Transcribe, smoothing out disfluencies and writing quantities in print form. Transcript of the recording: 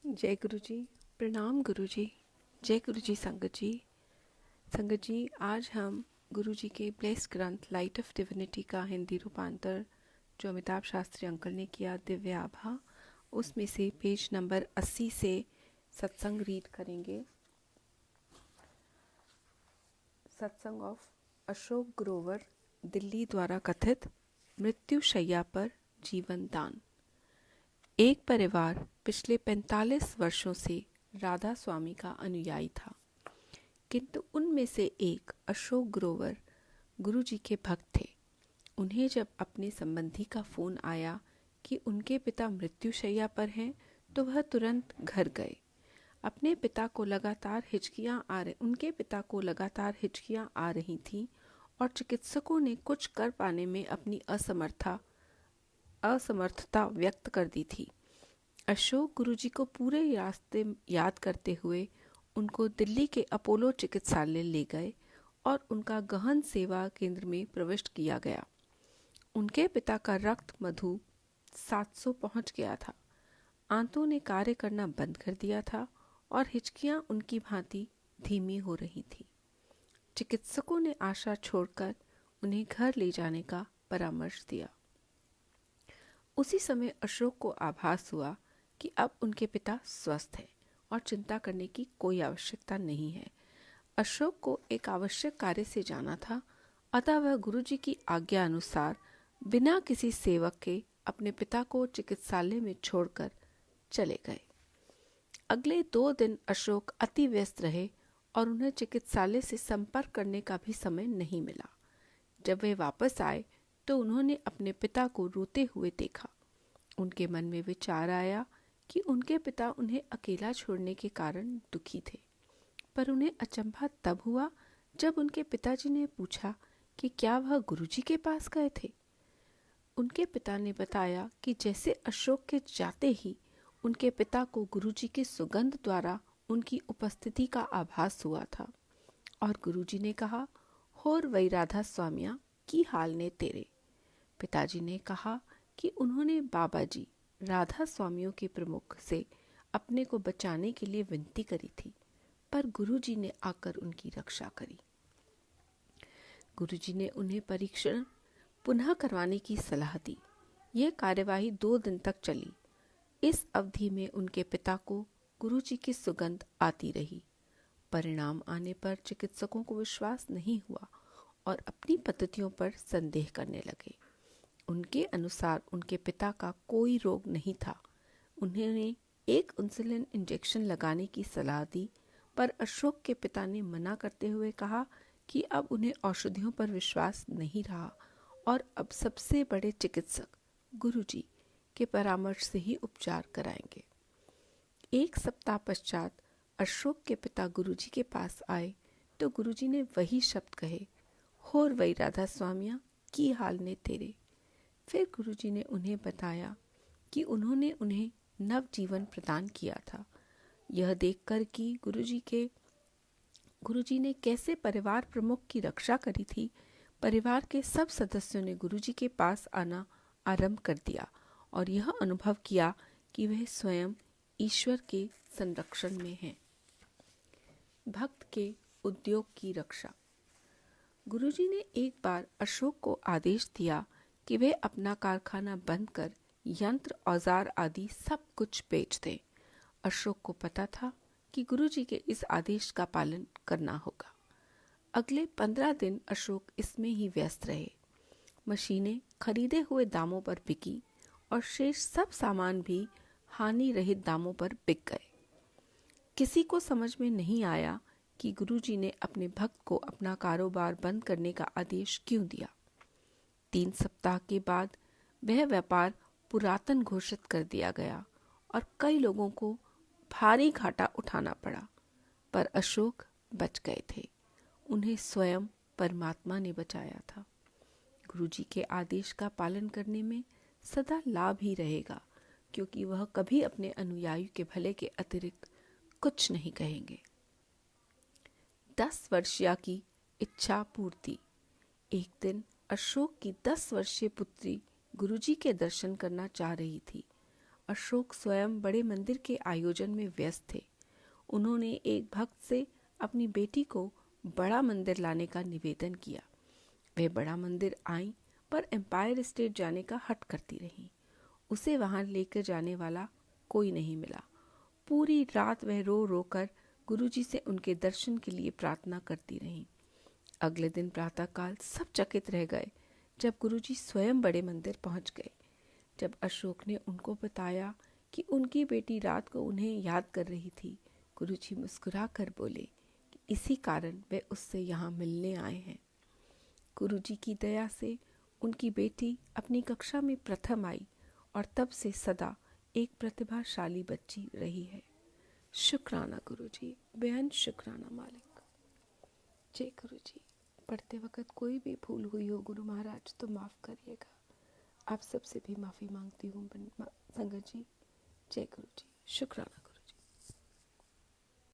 जय गुरु जी। प्रणाम गुरु जी। जय गुरु जी। संगत जी, आज हम गुरु जी के ब्लेस्ड ग्रंथ लाइट ऑफ डिविनिटी का हिंदी रूपांतर जो अमिताभ शास्त्री अंकल ने किया, दिव्य आभा, उसमें से पेज नंबर 80 से सत्संग रीड करेंगे। सत्संग ऑफ अशोक ग्रोवर, दिल्ली द्वारा कथित मृत्यु शैया पर जीवन दान। एक परिवार पिछले 45 वर्षों से राधा स्वामी का अनुयायी था, किंतु उनमें से एक अशोक ग्रोवर गुरुजी के भक्त थे। उन्हें जब अपने संबंधी का फोन आया कि उनके पिता मृत्युशैया पर हैं, तो वह तुरंत घर गए। उनके पिता को लगातार हिचकियां आ रही थीं और चिकित्सकों ने कुछ कर पाने में अपनी असमर्थता व्यक्त कर दी थी। अशोक गुरुजी को पूरे रास्ते याद करते हुए उनको दिल्ली के अपोलो चिकित्सालय ले गए और उनका गहन सेवा केंद्र में प्रविष्ट किया गया। उनके पिता का रक्त मधु 700 पहुंच गया था। आंतों ने कार्य करना बंद कर दिया था और हिचकियां उनकी भांति धीमी हो रही थी। चिकित्सकों ने आशा छोड़कर उन्हें घर ले जाने का परामर्श दिया। उसी समय अशोक को आभास हुआ कि अब उनके पिता स्वस्थ हैं और चिंता करने की कोई आवश्यकता नहीं है। अशोक को एक आवश्यक कार्य से जाना था, अतः वह गुरुजी की आज्ञा अनुसार बिना किसी सेवक के अपने पिता को चिकित्सालय में छोड़कर चले गए। अगले 2 दिन अशोक अति व्यस्त रहे और उन्हें चिकित्सालय से संपर्क करने का भी समय नहीं मिला। जब वे वापस आए तो उन्होंने अपने पिता को रोते हुए देखा। उनके मन में विचार आया कि उनके पिता उन्हें अकेला छोड़ने के कारण दुखी थे, पर उन्हें अचंभा तब हुआ जब उनके पिताजी ने पूछा कि क्या वह गुरुजी के पास गए थे। उनके पिता ने बताया कि जैसे अशोक के जाते ही उनके पिता को गुरुजी की सुगंध द्वारा उनकी उपस्थिति का आभास हुआ था और गुरुजी ने कहा, होर वही राधा स्वामिया, की हाल ने तेरे। पिताजी ने कहा कि उन्होंने बाबा जी राधा स्वामियों के प्रमुख से अपने को बचाने के लिए विनती करी थी, पर गुरुजी ने आकर उनकी रक्षा करी। गुरुजी ने उन्हें परीक्षण पुनः करवाने की सलाह दी। यह कार्यवाही 2 दिन तक चली। इस अवधि में उनके पिता को गुरुजी की सुगंध आती रही। परिणाम आने पर चिकित्सकों को विश्वास नहीं हुआ और अपनी पद्धतियों पर संदेह करने लगे। उनके अनुसार उनके पिता का कोई रोग नहीं था। उन्होंने एक इंसुलिन इंजेक्शन लगाने की सलाह दी, पर अशोक के पिता ने मना करते हुए कहा कि अब उन्हें औषधियों पर विश्वास नहीं रहा और अब सबसे बड़े चिकित्सक गुरुजी के परामर्श से ही उपचार कराएंगे। 1 सप्ताह पश्चात अशोक के पिता गुरुजी के पास आए तो गुरुजी ने वही शब्द कहे, होर वही राधा स्वामिया, की हाल ने तेरे। फिर गुरुजी ने उन्हें बताया कि उन्होंने उन्हें नव जीवन प्रदान किया था। यह देखकर कि गुरुजी ने कैसे परिवार प्रमुख की रक्षा करी थी, परिवार के सब सदस्यों ने गुरुजी के पास आना आरंभ कर दिया और यह अनुभव किया कि वह स्वयं ईश्वर के संरक्षण में हैं। भक्त के उद्योग की रक्षा। गुरुजी ने एक बार अशोक को आदेश दिया कि वे अपना कारखाना बंद कर यंत्र, औजार आदि सब कुछ बेच दें। अशोक को पता था कि गुरुजी के इस आदेश का पालन करना होगा। अगले 15 दिन अशोक इसमें ही व्यस्त रहे। मशीनें खरीदे हुए दामों पर बिकी और शेष सब सामान भी हानि रहित दामों पर बिक गए। किसी को समझ में नहीं आया कि गुरुजी ने अपने भक्त को अपना कारोबार बंद करने का आदेश क्यों दिया। 3 सप्ताह के बाद वह व्यापार पुरातन घोषित कर दिया गया और कई लोगों को भारी घाटा उठाना पड़ा, पर अशोक बच गए थे। उन्हें स्वयं परमात्मा ने बचाया था। गुरुजी के आदेश का पालन करने में सदा लाभ ही रहेगा, क्योंकि वह कभी अपने अनुयायी के भले के अतिरिक्त कुछ नहीं कहेंगे। 10 वर्षीय की इच्छा पूर्ति। एक दिन अशोक की 10 वर्षीय पुत्री गुरुजी के दर्शन करना चाह रही थी। अशोक स्वयं बड़े मंदिर के आयोजन में व्यस्त थे। उन्होंने एक भक्त से अपनी बेटी को बड़ा मंदिर लाने का निवेदन किया। वह बड़ा मंदिर आई, पर एम्पायर स्टेट जाने का हट करती रही। उसे वहां लेकर जाने वाला कोई नहीं मिला। पूरी रात वह रो रो कर गुरुजी से उनके दर्शन के लिए प्रार्थना करती रही। अगले दिन प्रातःकाल सब चकित रह गए जब गुरुजी स्वयं बड़े मंदिर पहुंच गए। जब अशोक ने उनको बताया कि उनकी बेटी रात को उन्हें याद कर रही थी, गुरुजी मुस्कुरा कर बोले कि इसी कारण वे उससे यहाँ मिलने आए हैं। गुरुजी की दया से उनकी बेटी अपनी कक्षा में प्रथम आई और तब से सदा एक प्रतिभाशाली बच्ची रही है। शुक्राना गुरुजी, बेअंत शुक्राना मालिक। जय गुरुजी। पढ़ते वक्त कोई भी भूल हुई हो गुरु महाराज तो माफ़ करिएगा। आप सबसे भी माफ़ी मांगती हूँ संगत जी। जय गुरुजी। शुक्राना।